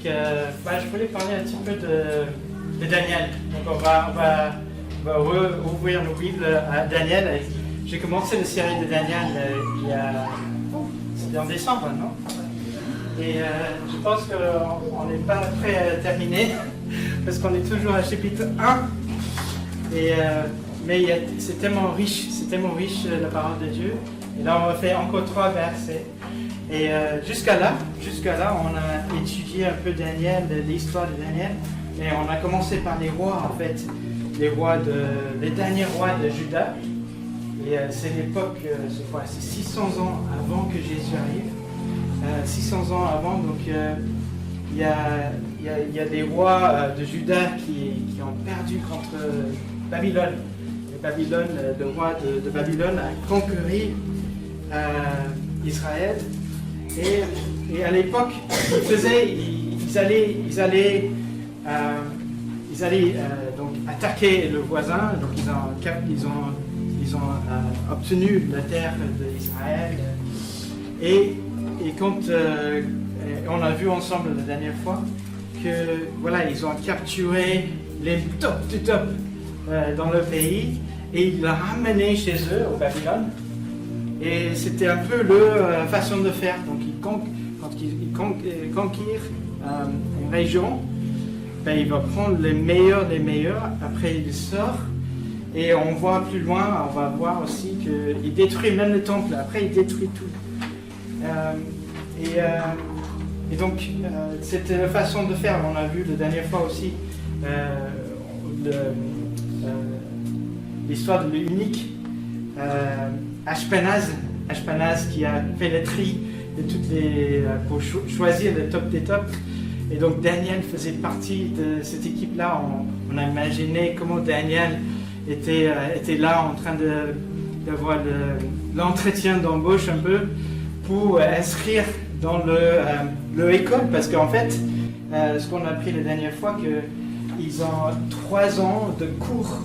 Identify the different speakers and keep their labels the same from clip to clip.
Speaker 1: je voulais parler un petit peu de Daniel. Donc on va ouvrir nos Bibles à Daniel. J'ai commencé la série de Daniel c'était en décembre, non? Et je pense qu'on n'est pas prêt à terminer parce qu'on est toujours à chapitre 1. Mais c'est tellement riche la parole de Dieu. Et là, on va faire encore 3 versets. Et jusqu'à là, on a étudié un peu Daniel, l'histoire de Daniel. Et on a commencé par les rois, en fait, les derniers rois de Juda. Et c'est l'époque, c'est 600 ans avant que Jésus arrive. 600 ans avant, donc il y a des rois de Juda qui ont perdu contre Babylone. Le roi de Babylone a conquéri Israël. Et à l'époque, ils allaient donc attaquer le voisin. Donc ils ont obtenu la terre d'Israël. Et quand on a vu ensemble la dernière fois que voilà, ils ont capturé les top du top dans le pays et ils l'ont ramené chez eux au Babylone. Et c'était un peu leur façon de faire. Donc quand ils conquièrent une région, il va prendre les meilleurs, après il sort. Et on voit plus loin, on va voir aussi qu'il détruit même le temple, après il détruit tout. Et donc c'était la façon de faire. On a vu la dernière fois aussi l'histoire de l'unique Ashpenaz qui a fait le tri de toutes pour choisir le top des tops. Et donc Daniel faisait partie de cette équipe-là. On a imaginé comment Daniel était là en train d'avoir l'entretien d'embauche un peu pour inscrire dans le école, parce qu'en fait, ce qu'on a appris la dernière fois, qu'ils ont 3 ans de cours,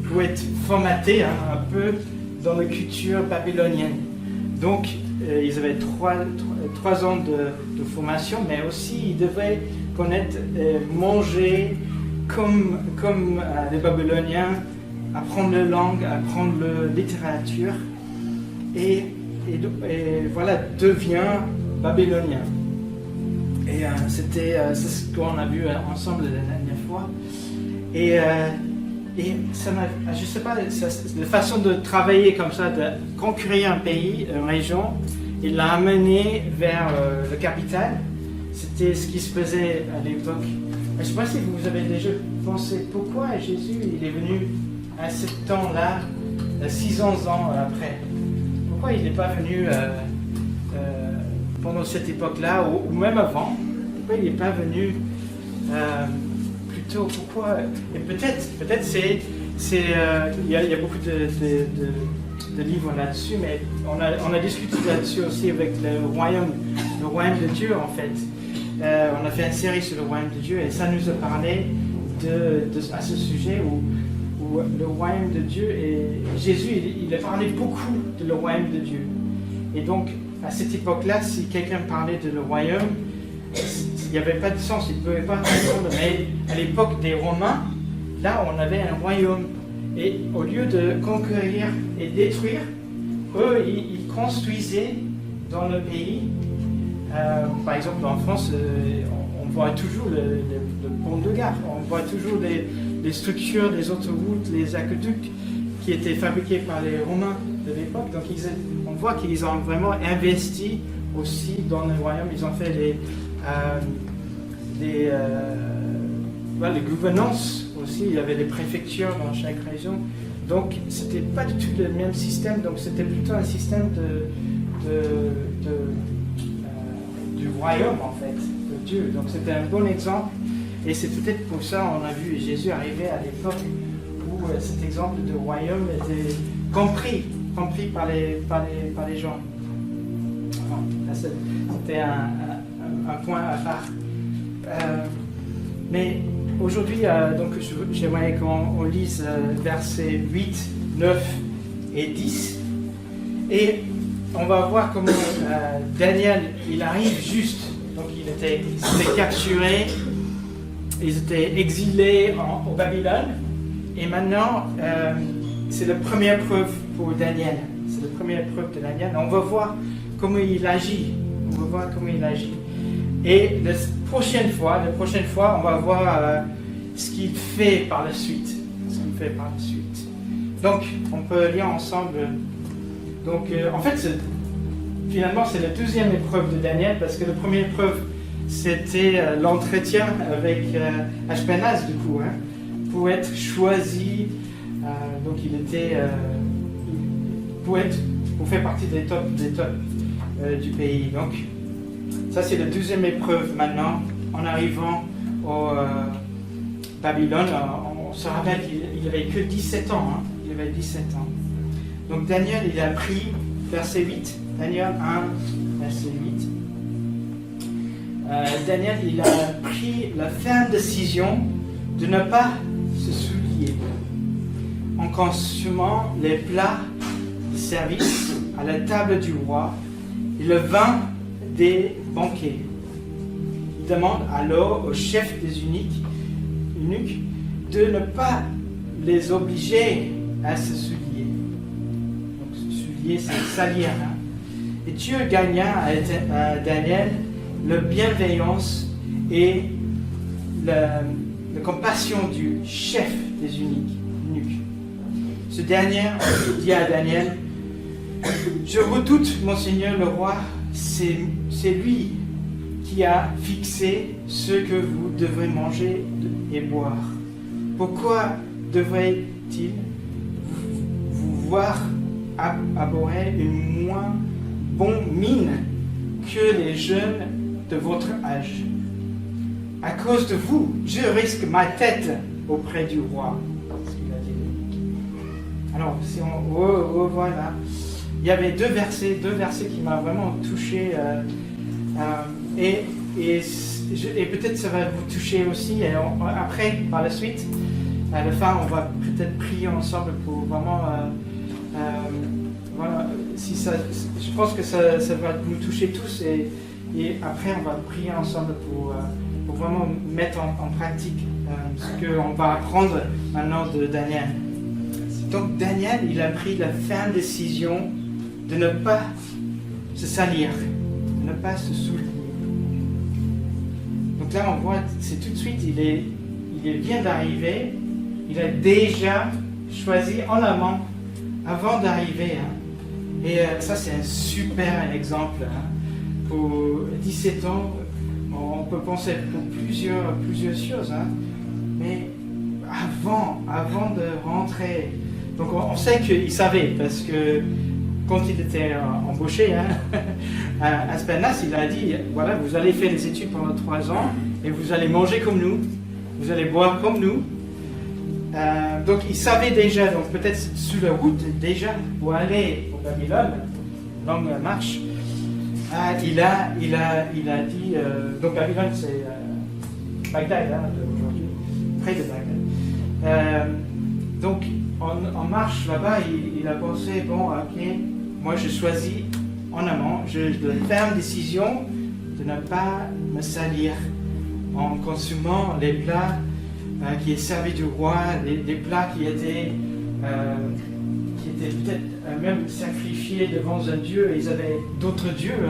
Speaker 1: pour être formatés un peu dans la culture babylonienne. Donc, ils avaient 3 ans de formation, mais aussi ils devaient connaître, manger comme les Babyloniens, apprendre la langue, apprendre la littérature, et voilà, devient babylonien. Et c'est ce qu'on a vu ensemble la dernière fois. Et ça m'a, je sais pas, la façon de travailler comme ça, de conquérir un pays, une région, il l'a amené vers la capitale. C'était ce qui se faisait à l'époque. Je ne sais pas si vous avez déjà pensé pourquoi Jésus il est venu à ce temps-là, 600 ans après. Pourquoi il n'est pas venu pendant cette époque-là, ou même avant? Pourquoi il n'est pas venu plus tôt? Pourquoi? Et peut-être c'est il y a beaucoup de livres là-dessus, mais on a discuté là-dessus aussi avec le royaume de Dieu en fait. On a fait une série sur le royaume de Dieu et ça nous a parlé à ce sujet où le royaume de Dieu, et Jésus il a parlé beaucoup de le royaume de Dieu. Et donc à cette époque-là, si quelqu'un parlait de le royaume, il n'y avait pas de sens, il ne pouvait pas répondre. Mais à l'époque des Romains, là on avait un royaume. Et au lieu de conquérir et détruire, eux ils construisaient dans le pays. Par exemple en France, on voit toujours le pont de gare, on voit toujours les structures, les autoroutes, les aqueducs qui étaient fabriqués par les Romains de l'époque. Donc on voit qu'ils ont vraiment investi aussi dans le royaume. Ils ont fait les gouvernances aussi. Il y avait les préfectures dans chaque région. Donc c'était pas du tout le même système. Donc c'était plutôt un système du royaume en fait, de Dieu. Donc c'était un bon exemple. Et c'est peut-être pour ça qu'on a vu Jésus arriver à l'époque où cet exemple de royaume était compris par les gens. Enfin, là, c'était un point à part. Mais aujourd'hui, donc, j'aimerais qu'on lise versets 8, 9 et 10. Et on va voir comment Daniel, il arrive juste. Donc ils étaient capturés, ils étaient exilés au Babylone. Et maintenant, c'est la première preuve pour Daniel. C'est la première preuve de Daniel. On va voir comment il agit. Et la prochaine fois, on va voir ce qu'il fait par la suite. Donc, on peut lire ensemble. Donc, en fait, finalement, c'est la deuxième épreuve de Daniel, parce que la première épreuve, c'était l'entretien avec Ashpenaz, du coup, pour être choisi. Donc, il était pour faire partie des tops du pays. Donc, ça, c'est la deuxième épreuve maintenant, en arrivant au Babylone. On se rappelle qu'il n'avait que 17 ans. Il avait 17 ans. Donc Daniel, il a pris, verset 8, Daniel 1, verset 8. Daniel, il a pris la ferme décision de ne pas se souiller en consommant les plats de service à la table du roi et le vin des banquets. Il demande alors au chef des eunuques de ne pas les obliger à se souiller. Donc, se souiller, c'est salir. Et Dieu gagna à Daniel la bienveillance et la compassion du chef des eunuques. Ce dernier dit à Daniel: je redoute, mon Seigneur le roi, c'est lui qui a fixé ce que vous devrez manger et boire. Pourquoi devrait-il vous voir abhorrer une moins bonne mine que les jeunes de votre âge? À cause de vous, je risque ma tête auprès du roi. C'est ce qu'il a dit. Alors, si on revoit là, il y avait deux versets qui m'ont vraiment touché. Et peut-être ça va vous toucher aussi. Et après, par la suite, à la fin, on va peut-être prier ensemble pour vraiment. Voilà, je pense que ça va nous toucher tous. Et après, on va prier ensemble pour vraiment mettre en pratique ce qu'on va apprendre maintenant de Daniel. Donc, Daniel, il a pris la ferme décision de ne pas se salir, de ne pas se souiller. Donc là, on voit, c'est tout de suite, il vient d'arriver, il a déjà choisi en amont, avant d'arriver. Et ça, c'est un super exemple. Pour 17 ans, on peut penser pour plusieurs choses. Mais avant de rentrer, donc on sait qu'il savait, parce que quand il était embauché à Ashpenaz, il a dit, voilà, vous allez faire des études pendant 3 ans et vous allez manger comme nous, vous allez boire comme nous. Donc il savait déjà, donc peut-être sur la route déjà, pour aller au Babylone, longue marche, il a dit, donc Babylone c'est Bagdad aujourd'hui, près de Bagdad. Donc en marche là-bas, il a pensé, bon, ok, moi je choisis en amont, je dois faire une décision de ne pas me salir en consommant les plats qui est servi du roi, des plats qui étaient peut-être même sacrifiés devant un dieu, et ils avaient d'autres dieux.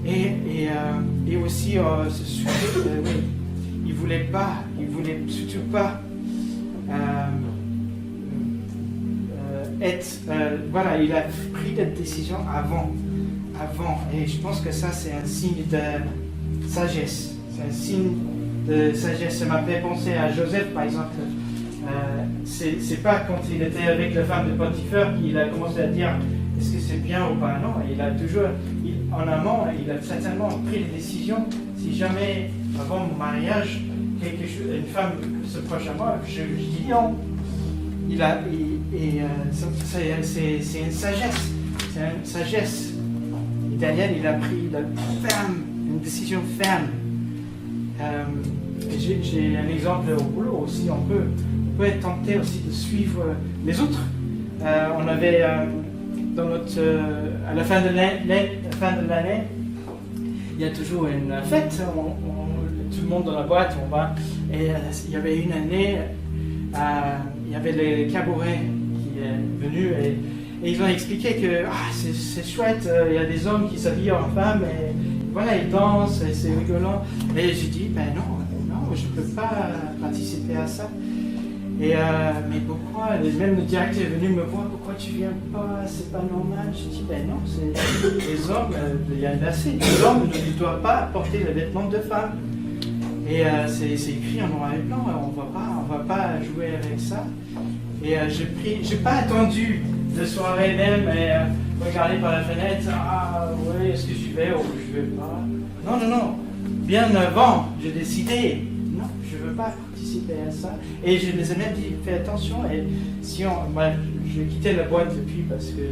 Speaker 1: Et aussi, ils voulaient surtout pas voilà, il a pris la décision avant. Et je pense que ça, c'est un signe de sagesse. C'est un signe de sagesse. Ça m'a fait penser à Joseph, par exemple. C'est pas quand il était avec la femme de Potiphar qu'il a commencé à dire est-ce que c'est bien ou pas. Non, il a toujours, en amont, il a certainement pris des décisions. Si jamais, avant mon mariage, une femme s'approche à moi, je dis non. C'est une sagesse. C'est une sagesse. Et Daniel, il a pris une décision ferme. J'ai un exemple au boulot aussi. On peut être tenté aussi de suivre les autres. On avait à la fin de l'année, il y a toujours une fête. Tout le monde dans la boîte, on va. Et il y avait une année, il y avait les cabarets qui est venu et ils ont expliqué que c'est chouette, il y a des hommes qui s'habillent en femmes et voilà, ils dansent et c'est rigolant. Et j'ai dit, ben non, je ne peux pas participer à ça. Et mais pourquoi? Même le directeur est venu me voir, pourquoi tu viens pas? C'est pas normal. J'ai dit, ben non, c'est les hommes, il y a assez. Les hommes ne doivent pas porter les vêtements de femmes. Et c'est écrit en noir et blanc, on va pas jouer avec ça. Et j'ai pas attendu de soirée même et regarder par la fenêtre, ouais, est-ce que j'y vais ou je vais pas? Non. Bien avant, j'ai décidé, non, je veux pas participer à ça. Et je les ai même dit, fais attention. Et si j'ai quitté la boîte depuis parce que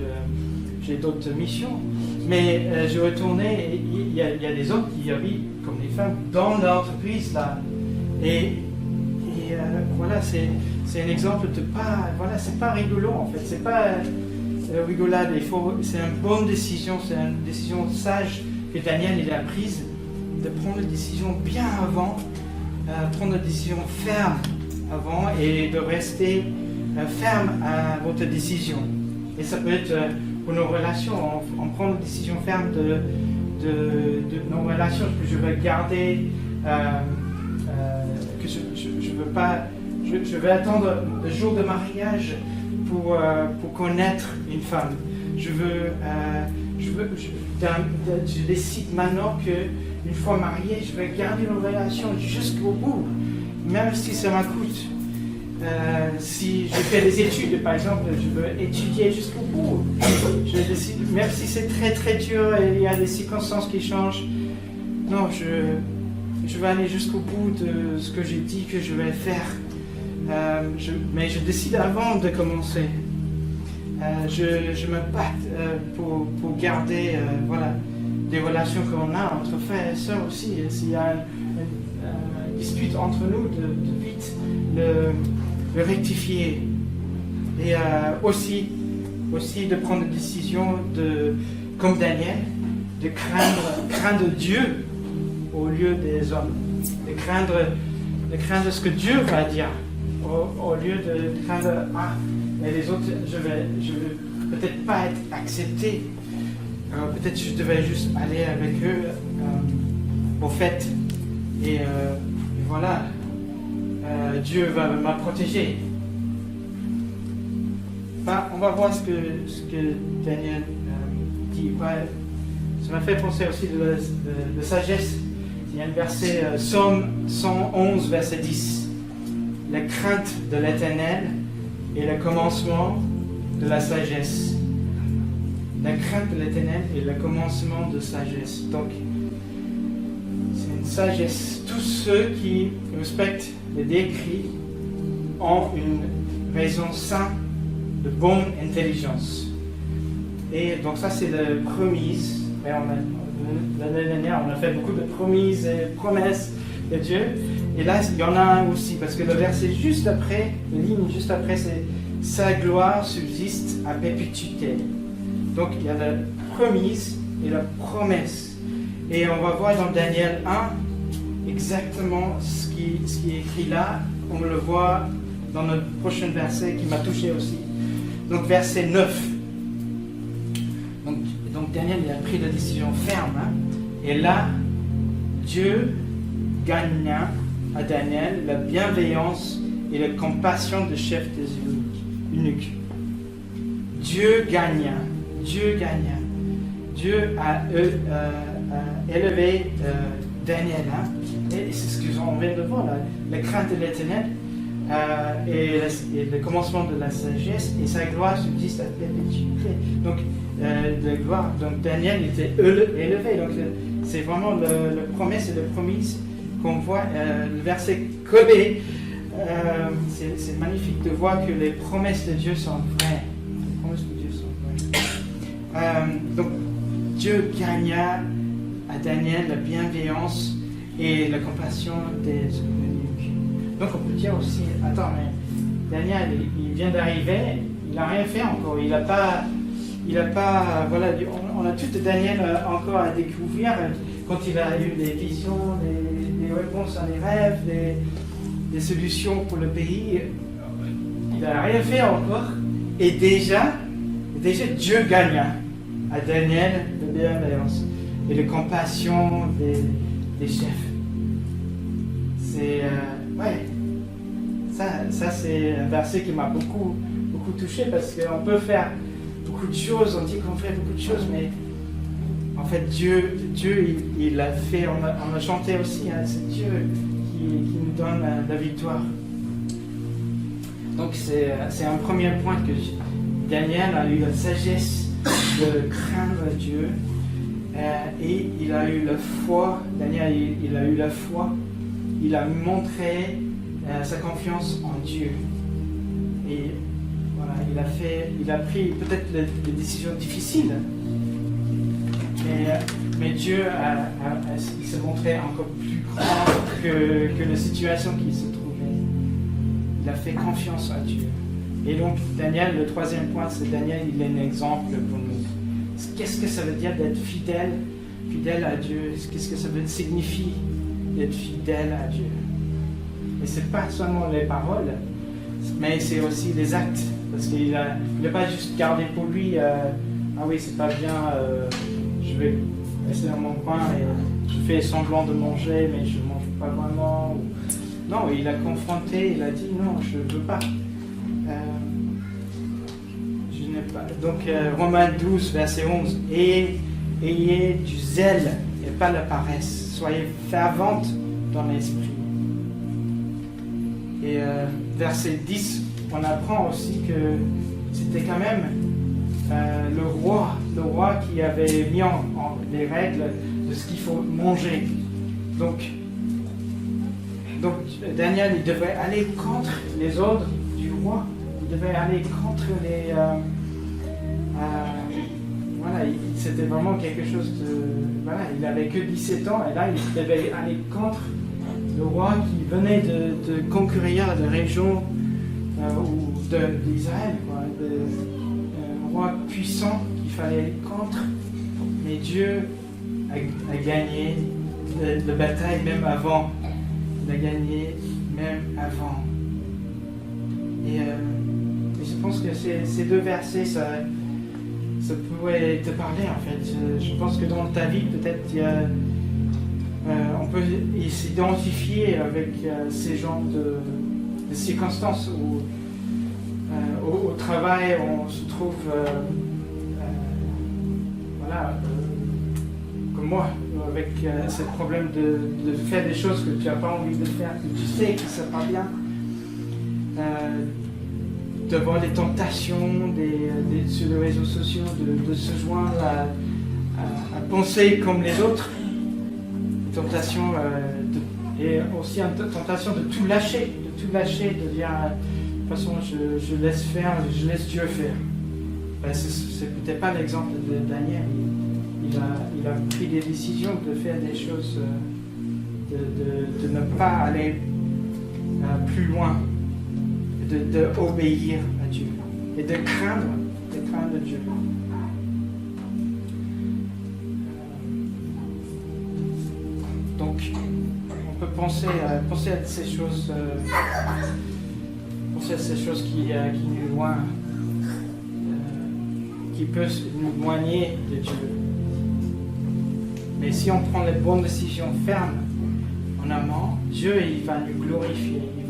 Speaker 1: j'ai d'autres missions. Mais j'ai retourné et il y a des hommes qui habillent comme des femmes dans l'entreprise là. Et voilà, c'est un exemple de pas. Voilà, c'est pas rigolo en fait. C'est pas rigolade. C'est une bonne décision. C'est une décision sage que Daniel il a prise de prendre une décision bien avant, prendre une décision ferme avant et de rester ferme à votre décision. Et ça peut être pour nos relations, on prend une décision ferme de nos relations que je vais garder, que je veux pas, je vais attendre le jour de mariage pour connaître une femme. Je décide maintenant que une fois marié, je vais garder une relation jusqu'au bout, même si ça me coûte. Si je fais des études, par exemple, je veux étudier jusqu'au bout. Je décide, même si c'est très très dur et il y a des circonstances qui changent, non, je vais aller jusqu'au bout de ce que j'ai dit que je vais faire. Mais je décide avant de commencer. Je me bats pour garder voilà, des relations qu'on a entre frères et sœurs aussi. S'il y a une dispute entre nous, de vite le rectifier. Et aussi de prendre des décisions comme Daniel, de craindre Dieu au lieu des hommes. De craindre ce que Dieu va dire au lieu de craindre mais les autres, je vais peut-être pas être accepté. Peut-être je devais juste aller avec eux aux fêtes. Et voilà, Dieu va me protéger. On va voir ce que Daniel dit. Ça m'a fait penser aussi de sagesse. Il y a un verset, Psaume 111, verset 10. La crainte de l'Éternel est le commencement de la sagesse. La crainte de l'Éternel est le commencement de sagesse. Donc, c'est une sagesse. Tous ceux qui respectent les décrets ont une raison saine de bonne intelligence. Et donc ça, c'est la promise. L'année dernière, on a fait beaucoup de promises et promesses de Dieu. Et là, il y en a un aussi, parce que le verset juste après, la ligne juste après, c'est « Sa gloire subsiste à perpétuité ». Donc, il y a la promise et la promesse. Et on va voir dans Daniel 1 exactement ce qui est écrit là. On le voit dans notre prochain verset qui m'a touché aussi. Donc, verset 9. Donc Daniel il a pris la décision ferme. Et là, Dieu gagna à Daniel la bienveillance et la compassion du chef des eunuques. Dieu gagna. Dieu a élevé Daniel. Et c'est ce qu'on vient de voir, la crainte de l'Éternel et le commencement de la sagesse, et sa gloire subsiste à perpétuité. Donc, de gloire. Donc, Daniel était élevé. Donc, c'est vraiment la promesse et la promise qu'on voit. Le verset collé, c'est magnifique de voir que les promesses de Dieu sont vraies. Les promesses de Dieu sont vraies. Donc, Dieu gagna à Daniel la bienveillance et la compassion des eunuques. Donc, on peut dire aussi, attends, mais Daniel, il vient d'arriver, il n'a rien fait encore, il n'a pas il n'a pas, voilà, on a tout de Daniel encore à découvrir quand il a eu les visions, les réponses à les rêves, les solutions pour le pays. Il n'a rien fait encore. Et déjà Dieu gagne à Daniel de bienveillance et de compassion des chefs. C'est, ça c'est un verset qui m'a beaucoup touché parce qu'on peut faire beaucoup de choses, on dit qu'on fait beaucoup de choses, mais en fait Dieu il a fait, on a chanté aussi, hein, c'est Dieu qui nous donne la victoire. Donc c'est un premier point que Daniel a eu la sagesse de craindre Dieu et il a eu la foi. Daniel il a eu la foi, il a montré sa confiance en Dieu et voilà, il a pris peut-être des décisions difficiles, mais Dieu il s'est montré encore plus grand que la situation qu'il se trouvait. Il a fait confiance à Dieu. Et donc, Daniel, le troisième point, c'est Daniel, il est un exemple pour nous. Qu'est-ce que ça veut dire d'être fidèle à Dieu? Qu'est-ce que ça veut signifier d'être fidèle à Dieu? Et ce n'est pas seulement les paroles, mais c'est aussi les actes. Parce qu'il n'a pas juste gardé pour lui, ah oui, c'est pas bien, je vais rester dans mon coin et je fais semblant de manger, mais je ne mange pas vraiment. Non, il a confronté, il a dit non, je ne veux pas. Je n'ai pas. Donc, Romains 12, verset 11. Ayez du zèle et pas la paresse. Soyez ferventes dans l'esprit. Et verset 10, on apprend aussi que c'était quand même le roi qui avait mis en les règles de ce qu'il faut manger. Donc Daniel, il devait aller contre les ordres du roi. Il devait aller contre les... voilà, c'était vraiment quelque chose de... Voilà, il n'avait que 17 ans et là, il devait aller contre le roi qui venait de conquérir la région d'Israël. Un roi puissant qu'il fallait aller contre. Mais Dieu a gagné la bataille même avant. Il a gagné même avant. Et je pense que ces deux versets, ça pourrait te parler en fait. Je pense que dans ta vie, peut-être, on peut s'identifier avec ces genres de circonstances où au travail, on se trouve, comme moi, avec ce problème de faire des choses que tu n'as pas envie de faire, que tu sais que ça ne va pas bien, de voir des tentations sur les réseaux sociaux, de se joindre à penser comme les autres, des tentations, et aussi une tentation de tout lâcher, de dire de toute façon je laisse faire, je laisse Dieu faire. Ben, c'est peut-être pas l'exemple de Daniel. Il a pris des décisions de faire des choses, de ne pas aller plus loin, de obéir à Dieu et de craindre Dieu. Donc, on peut penser à ces choses, qui nous éloignent, qui peuvent nous éloigner de Dieu. Mais si on prend les bonnes décisions fermes en amont, Dieu il va nous glorifier, il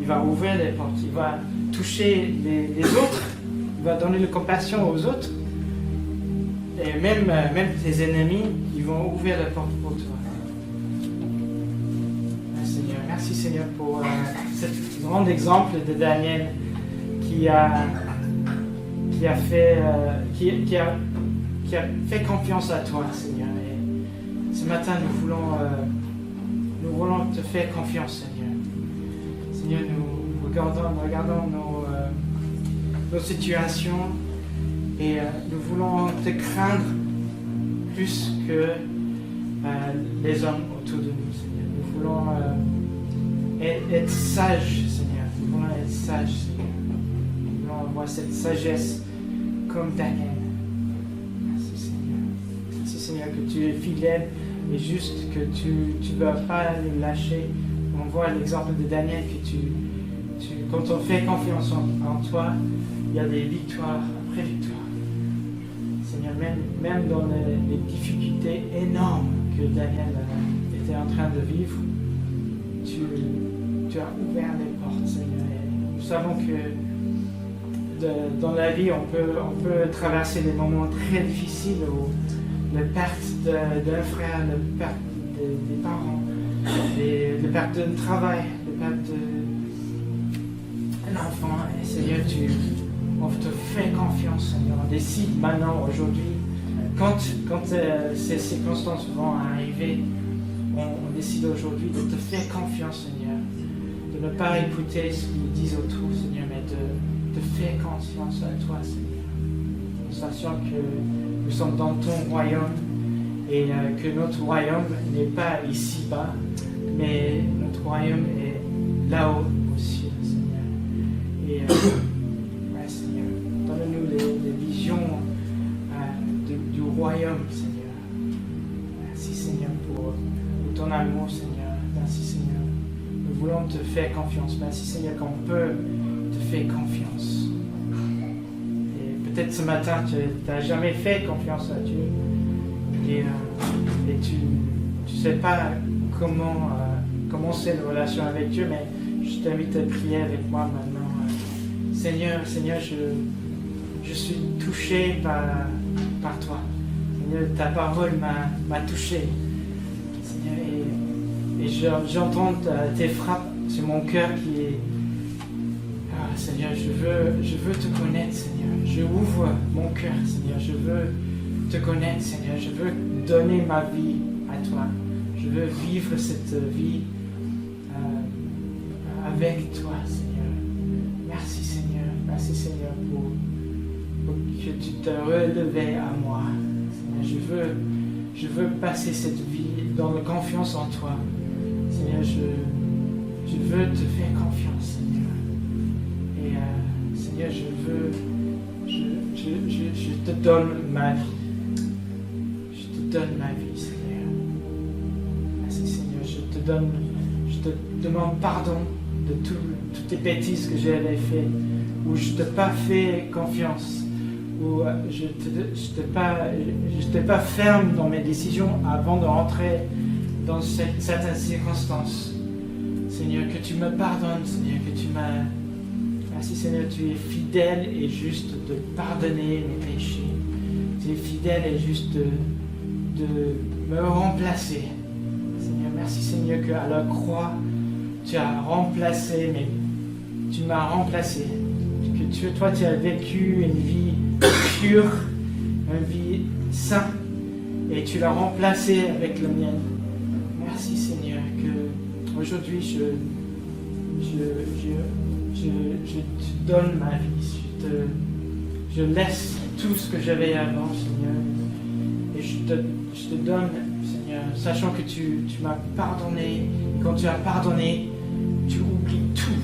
Speaker 1: va ouvrir les portes, il va toucher les autres, il va donner la compassion aux autres. Et même tes ennemis, ils vont ouvrir les portes pour toi. Seigneur, merci Seigneur pour ce grand exemple de Daniel qui a fait confiance à toi, Seigneur. Et ce matin, nous voulons te faire confiance, Seigneur. Seigneur, nous regardons nos situations et nous voulons te craindre plus que les hommes autour de nous, Seigneur. Nous voulons être sages, Seigneur. Nous voulons être sages, Seigneur. Nous voulons avoir cette sagesse comme Daniel. Seigneur, que tu es fidèle et juste, que tu ne vas pas nous lâcher. On voit l'exemple de Daniel, que quand on fait confiance en toi, il y a des victoires après victoires. Seigneur, même dans les difficultés énormes que Daniel était en train de vivre, tu as ouvert les portes, Seigneur. Et nous savons que dans la vie, on peut traverser des moments très difficiles où la perte d'un frère, la perte des parents, la perte d'un travail, la perte d'un enfant. Et Seigneur, on te fait confiance, Seigneur. On décide maintenant, aujourd'hui, quand ces circonstances vont arriver, on décide aujourd'hui de te faire confiance, Seigneur. De ne pas écouter ce qu'ils disent autour, Seigneur, mais de faire confiance à toi, Seigneur. Nous sachant que nous sommes dans ton royaume et que notre royaume n'est pas ici-bas, mais notre royaume est là-haut aux cieux, Seigneur. Et ouais, Seigneur, donne-nous les visions du royaume, Seigneur. Merci, Seigneur, pour ton amour, Seigneur. Merci, Seigneur. Nous voulons te faire confiance. Merci, Seigneur, qu'on peut te faire confiance. Et peut-être ce matin, tu n'as jamais fait confiance à Dieu. Et tu ne sais pas comment commencer une relation avec Dieu, mais je t'invite à prier avec moi maintenant. Seigneur, je suis touché par toi. Seigneur, ta parole m'a touché. Seigneur, et j'entends tes frappes sur mon cœur qui est... Ah, Seigneur, je veux te connaître, Seigneur. Je ouvre mon cœur, Seigneur. Je veux te connaître, Seigneur. Je veux donner ma vie à toi. Je veux vivre cette vie avec toi, Seigneur. Merci, Seigneur. Merci, Seigneur, pour que tu te relevais à moi. Seigneur, je veux passer cette vie dans la confiance en toi. Seigneur, je veux te faire confiance, Seigneur. Et Seigneur, je te donne ma vie. Je te donne ma vie, Seigneur. Merci, Seigneur. Je te demande pardon de toutes les bêtises que j'avais fait, où je ne t'ai pas fait confiance, où je n'étais pas ferme dans mes décisions avant de rentrer dans certaines circonstances. Seigneur, que tu me pardonnes, Seigneur, que tu m'as... Merci, Seigneur, tu es fidèle et juste de pardonner mes péchés. Tu es fidèle et juste de me remplacer. Seigneur, merci, Seigneur, qu'à la croix, tu as remplacé, mais tu m'as remplacé. Que toi, tu as vécu une vie pure, une vie sainte, et tu l'as remplacé avec la mienne. Merci, Seigneur, que aujourd'hui je te donne ma vie. Je laisse tout ce que j'avais avant, Seigneur, et je te donne, Seigneur, sachant que tu m'as pardonné. Et quand tu as pardonné, tu oublies tout.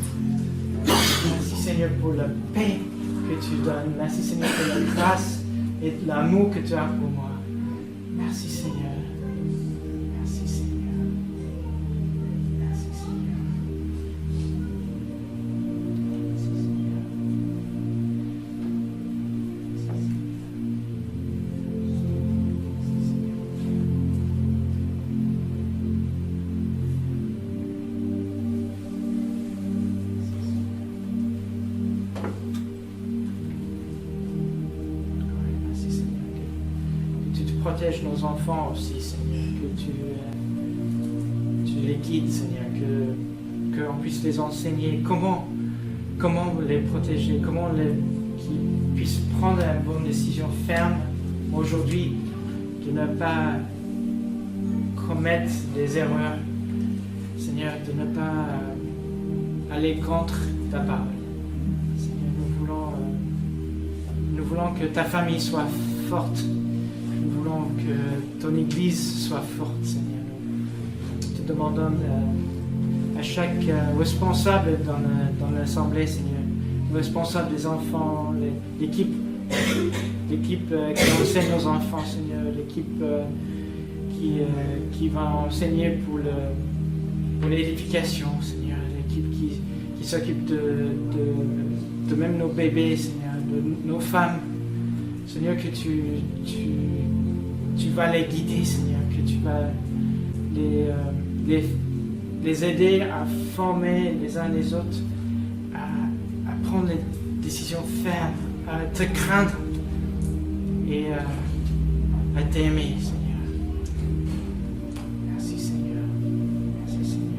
Speaker 1: Merci, Seigneur, pour la paix que tu donnes. Merci, Seigneur, pour la grâce et l'amour que tu as pour moi. Merci, Seigneur. Merci, Seigneur. Merci, Seigneur. Merci, Seigneur. Protège nos enfants aussi, Seigneur, que tu les guides, Seigneur, qu'on puisse les enseigner comment les protéger, qu'ils puissent prendre une bonne décision ferme aujourd'hui, de ne pas commettre des erreurs, Seigneur, de ne pas aller contre ta parole. Seigneur, nous voulons que ta famille soit forte. Nous voulons que ton Église soit forte, Seigneur. Nous te demandons à chaque responsable dans l'Assemblée, Seigneur, le responsable des enfants, l'équipe l'équipe qui enseigne aux enfants, Seigneur, l'équipe qui va enseigner pour l'édification, Seigneur, l'équipe qui s'occupe de même nos bébés, Seigneur, de nos femmes. Seigneur, que tu vas les guider, Seigneur, que tu vas les aider à former les uns les autres, à prendre des décisions fermes, à te craindre et à t'aimer, Seigneur. Merci, Seigneur. Merci, Seigneur.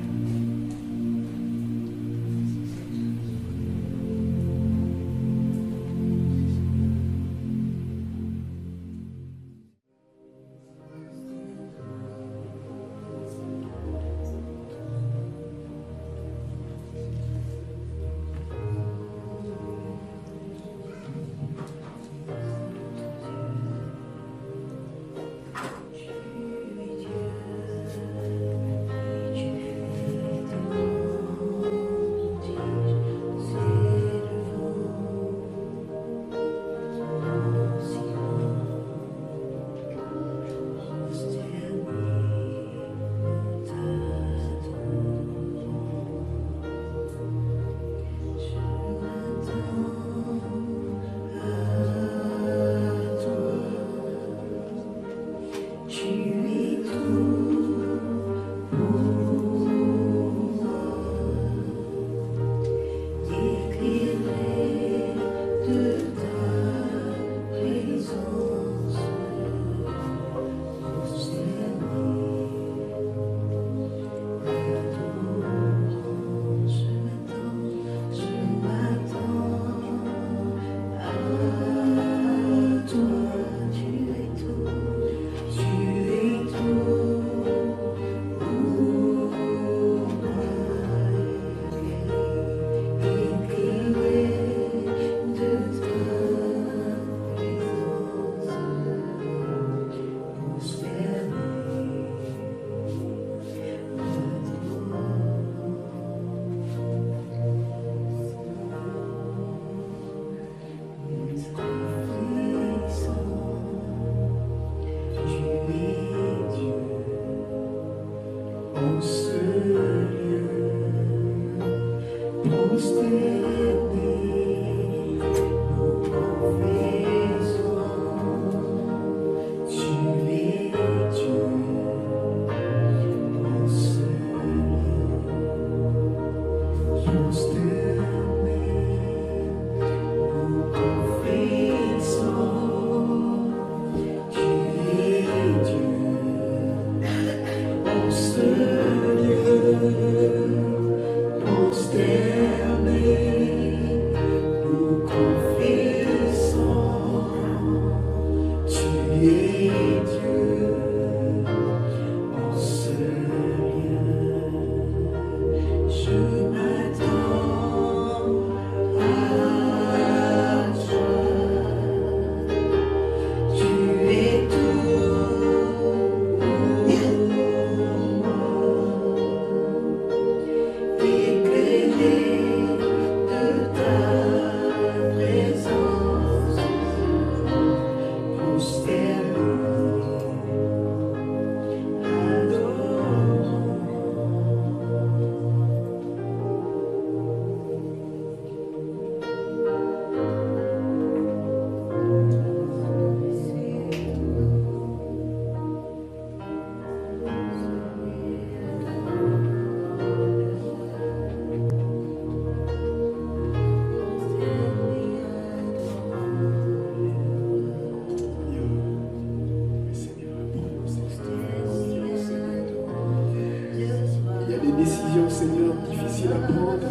Speaker 2: Seigneur, difficile à prendre.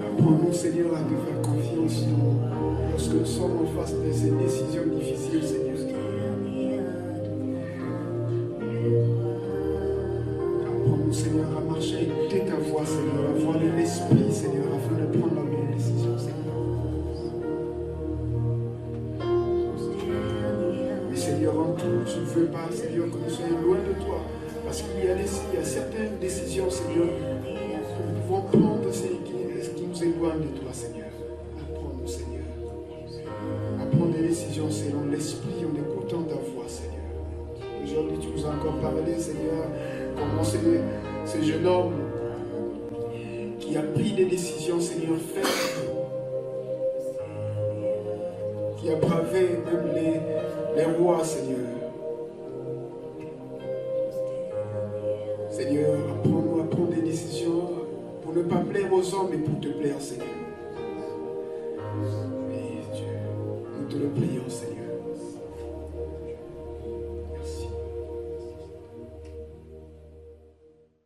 Speaker 2: Apprends-nous, Seigneur, à te faire confiance lorsque nous sommes en face de ces décisions difficiles, Seigneur. Apprends-nous, Seigneur, à marcher, à écouter ta voix, Seigneur, à voir de l'esprit, Seigneur, afin de prendre la bonne décision, Seigneur. Mais Seigneur, en tout, tu ne veux pas, Seigneur, que nous soyons loin de toi. Parce qu'il y a certaines décisions, Seigneur, que nous pouvons prendre, qui nous éloignent de toi, Seigneur. Apprends-nous, Seigneur. Apprends-nous décisions selon l'esprit en écoutant ta voix, Seigneur. Aujourd'hui, tu nous as encore parlé, Seigneur, comment ce jeune homme qui a pris des décisions, Seigneur, fermes, qui a bravé même les rois, Seigneur. Seigneur, apprends-nous à prendre des décisions pour ne pas plaire aux hommes, mais pour te plaire, Seigneur. Et Dieu, nous te le prions, Seigneur.